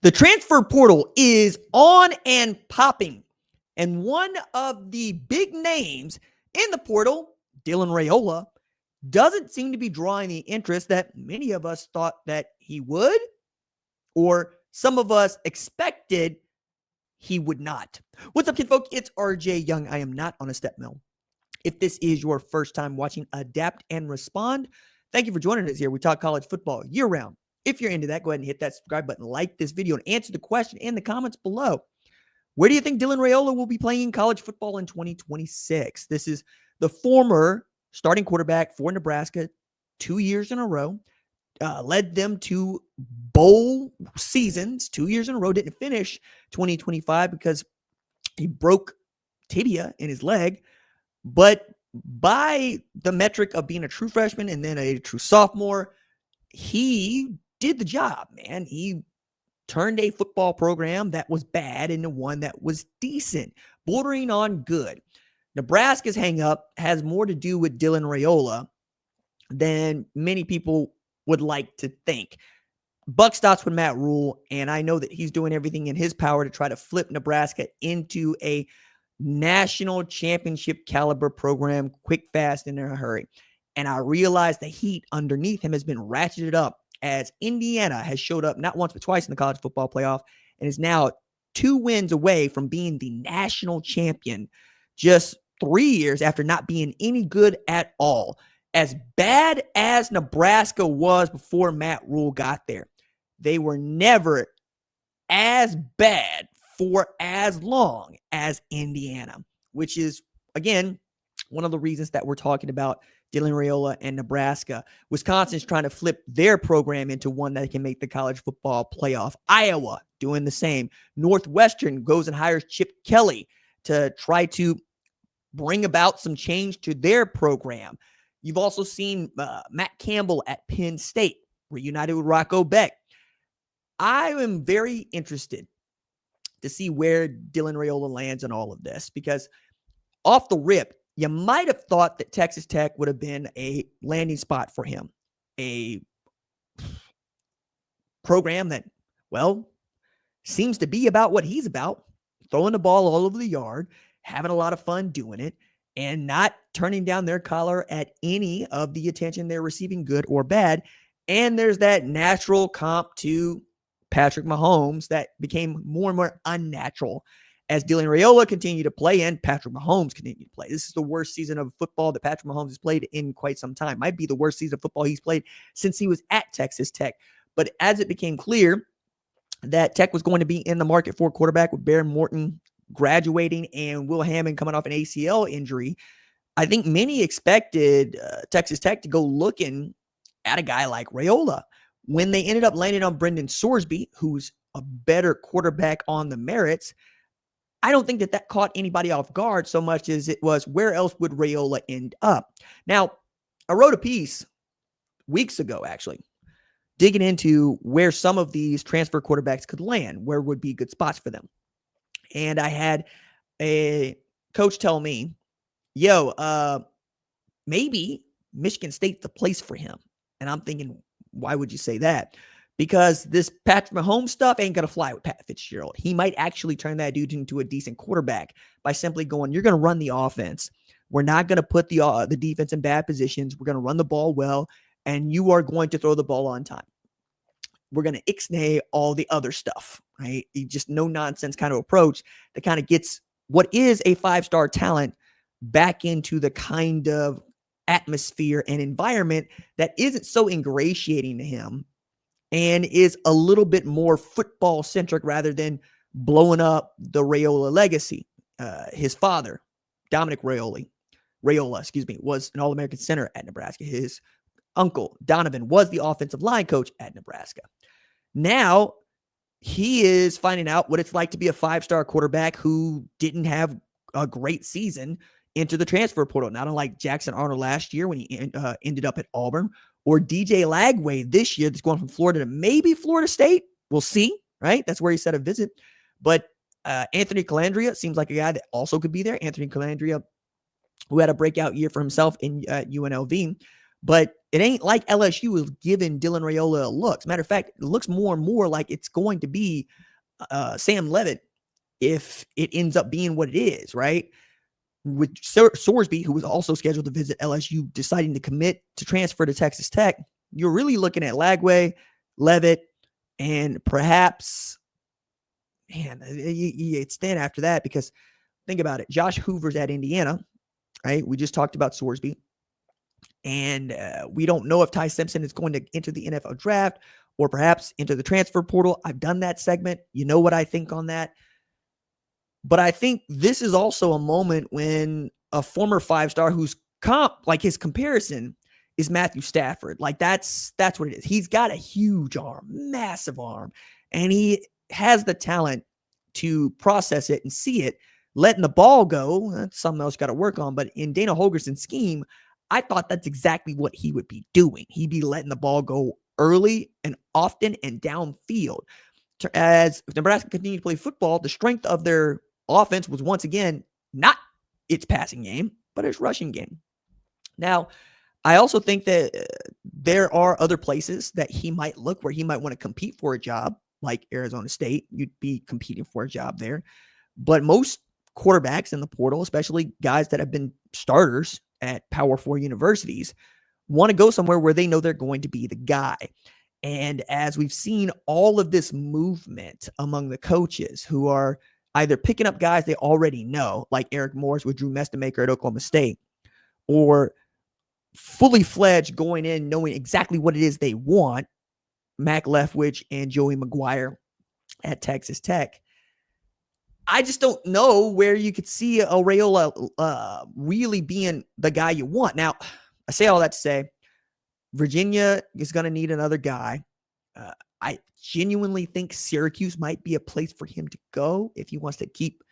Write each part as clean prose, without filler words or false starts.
The transfer portal is on and popping. And one of the big names in the portal, Dylan Raiola, doesn't seem to be drawing the interest that many of us thought that he would, or some of us expected he would not. What's up, kinfolk? It's RJ Young. I am not on a step mill. If this is your first time watching Adapt and Respond, thank you for joining us here. We talk college football year round. If you're into that, go ahead and hit that subscribe button, like this video, and answer the question in the comments below. Where do you think Dylan Raiola will be playing college football in 2026? This is the former starting quarterback for Nebraska 2 years in a row, led them to bowl seasons 2 years in a row, didn't finish 2025 because he broke tibia in his leg. But by the metric of being a true freshman and then a true sophomore, he did the job, man. He turned a football program that was bad into one that was decent, bordering on good. Nebraska's hang-up has more to do with Dylan Raiola than many people would like to think. Buck stops with Matt Rule, and I know that he's doing everything in his power to try to flip Nebraska into a national championship caliber program quick, fast, and in a hurry. And I realize the heat underneath him has been ratcheted up as Indiana has showed up not once but twice in the college football playoff and is now 2 wins away from being the national champion just 3 years after not being any good at all. As bad as Nebraska was before Matt Rule got there, they were never as bad for as long as Indiana, which is, again, one of the reasons that we're talking about Dylan Raiola and Nebraska. Wisconsin's trying to flip their program into one that can make the college football playoff. Iowa doing the same. Northwestern goes and hires Chip Kelly to try to bring about some change to their program. You've also seen Matt Campbell at Penn State, reunited with Rocco Beck. I am very interested to see where Dylan Raiola lands on all of this, because off the rip, you might have thought that Texas Tech would have been a landing spot for him. A program that, well, seems to be about what he's about, throwing the ball all over the yard, having a lot of fun doing it, and not turning down their collar at any of the attention they're receiving, good or bad. And there's that natural comp to Patrick Mahomes that became more and more unnatural as Dylan Raiola continued to play and Patrick Mahomes continued to play. This is the worst season of football that Patrick Mahomes has played in quite some time. Might be the worst season of football he's played since he was at Texas Tech. But as it became clear that Tech was going to be in the market for a quarterback with Bear Morton graduating and Will Hammond coming off an ACL injury, I think many expected Texas Tech to go looking at a guy like Raiola. When they ended up landing on Brendan Sorsby, who's a better quarterback on the merits, I don't think that caught anybody off guard so much as it was, where else would Raiola end up? Now, I wrote a piece weeks ago, actually, digging into where some of these transfer quarterbacks could land, where would be good spots for them. And I had a coach tell me, maybe Michigan State's the place for him. And I'm thinking, why would you say that? Because this Patrick Mahomes stuff ain't going to fly with Pat Fitzgerald. He might actually turn that dude into a decent quarterback by simply going, you're going to run the offense. We're not going to put the defense in bad positions. We're going to run the ball well, and you are going to throw the ball on time. We're going to ixnay all the other stuff, right? Just no-nonsense kind of approach that kind of gets what is a 5-star talent back into the kind of atmosphere and environment that isn't so ingratiating to him and is a little bit more football centric rather than blowing up the Raiola legacy. His father, Dominic Raiola, was an All-American center at Nebraska. His uncle, Donovan, was the offensive line coach at Nebraska. Now he is finding out what it's like to be a 5-star quarterback who didn't have a great season into the transfer portal, not unlike Jackson Arnold last year when he ended up at Auburn, or DJ Lagway this year that's going from Florida to maybe Florida State. We'll see, right? That's where he said a visit. But Anthony Calandria seems like a guy that also could be there. Anthony Calandria, who had a breakout year for himself in UNLV. But it ain't like LSU is giving Dylan Raiola a look. As a matter of fact, it looks more and more like it's going to be Sam Levitt if it ends up being what it is, right? With Sorsby, who was also scheduled to visit LSU, deciding to commit to transfer to Texas Tech, you're really looking at Lagway, Levitt, and perhaps, man, it's then after that because think about it. Josh Hoover's at Indiana, right? We just talked about Sorsby. And we don't know if Ty Simpson is going to enter the NFL draft or perhaps enter the transfer portal. I've done that segment. You know what I think on that. But I think this is also a moment when a former 5-star who's like his comparison is Matthew Stafford. Like that's what it is. He's got a huge arm, massive arm, and he has the talent to process it and see it. Letting the ball go, that's something else got to work on. But in Dana Holgerson's scheme, I thought that's exactly what he would be doing. He'd be letting the ball go early and often and downfield. As Nebraska continued to play football, the strength of their offense was once again not its passing game, but its rushing game. Now, I also think that there are other places that he might look where he might want to compete for a job, like Arizona State. You'd be competing for a job there. But most quarterbacks in the portal, especially guys that have been starters at Power 4 universities, want to go somewhere where they know they're going to be the guy. And as we've seen all of this movement among the coaches who are either picking up guys they already know, like Eric Morris with Drew Mestemaker at Oklahoma State, or fully fledged going in knowing exactly what it is they want, Mac Leftwich and Joey McGuire at Texas Tech. I just don't know where you could see a Raiola really being the guy you want. Now, I say all that to say, Virginia is going to need another guy. I genuinely think Syracuse might be a place for him to go if he wants to keep,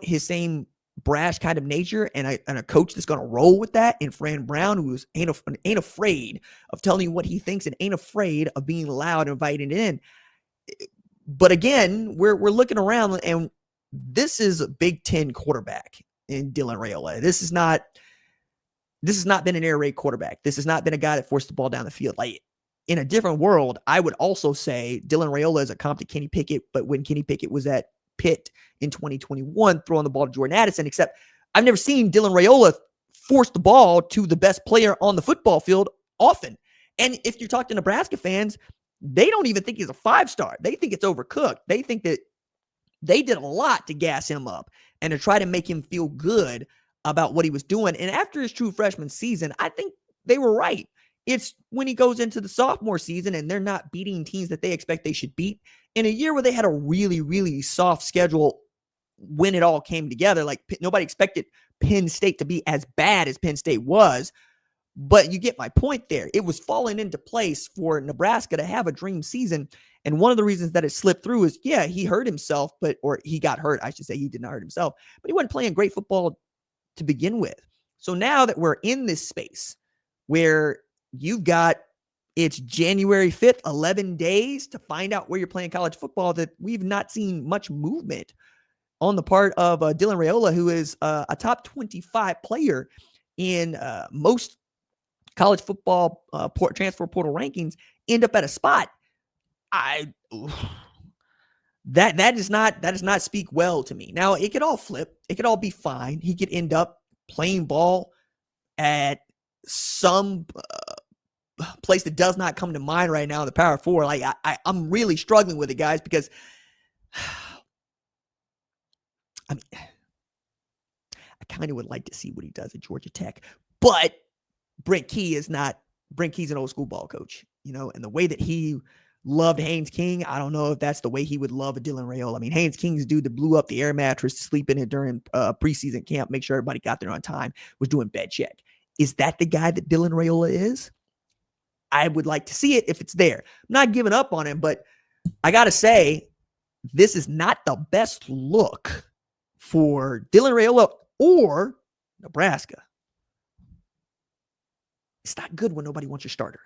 his same brash kind of nature and a coach that's going to roll with that. And Fran Brown, who ain't afraid of telling you what he thinks and ain't afraid of being loud and inviting it in. But again, we're looking around, and this is a Big Ten quarterback in Dylan Raiola. This has not been an air raid quarterback. This has not been a guy that forced the ball down the field. Like, in a different world, I would also say Dylan Raiola is a comp to Kenny Pickett, but when Kenny Pickett was at Pitt in 2021, throwing the ball to Jordan Addison, except I've never seen Dylan Raiola force the ball to the best player on the football field often. And if you talk to Nebraska fans, they don't even think he's a 5-star. They think it's overcooked. They think that they did a lot to gas him up and to try to make him feel good about what he was doing. And after his true freshman season, I think they were right. It's when he goes into the sophomore season and they're not beating teams that they expect they should beat in a year where they had a really, really soft schedule when it all came together. Like, nobody expected Penn State to be as bad as Penn State was, but you get my point there. It was falling into place for Nebraska to have a dream season. And one of the reasons that it slipped through is, yeah, he hurt himself, or he got hurt. I should say he did not hurt himself, but he wasn't playing great football to begin with. So now that we're in this space where you've got, it's January 5th, 11 days to find out where you're playing college football, that we've not seen much movement on the part of Dylan Raiola, who is a top 25 player in most college football transfer portal rankings, end up at a spot. That does not speak well to me. Now, it could all flip. It could all be fine. He could end up playing ball at some place that does not come to mind right now in the Power 4. Like, I'm really struggling with it, guys, because I mean, I kind of would like to see what he does at Georgia Tech, but Brent Key's an old school ball coach, and the way that he loved Haynes King, I don't know if that's the way he would love a Dylan Raiola. I mean, Haynes King's dude that blew up the air mattress to sleep in it during preseason camp, make sure everybody got there on time, was doing bed check. Is that the guy that Dylan Raiola is? I would like to see it if it's there. I'm not giving up on him, but I got to say, this is not the best look for Dylan Raiola or Nebraska. It's not good when nobody wants your starter.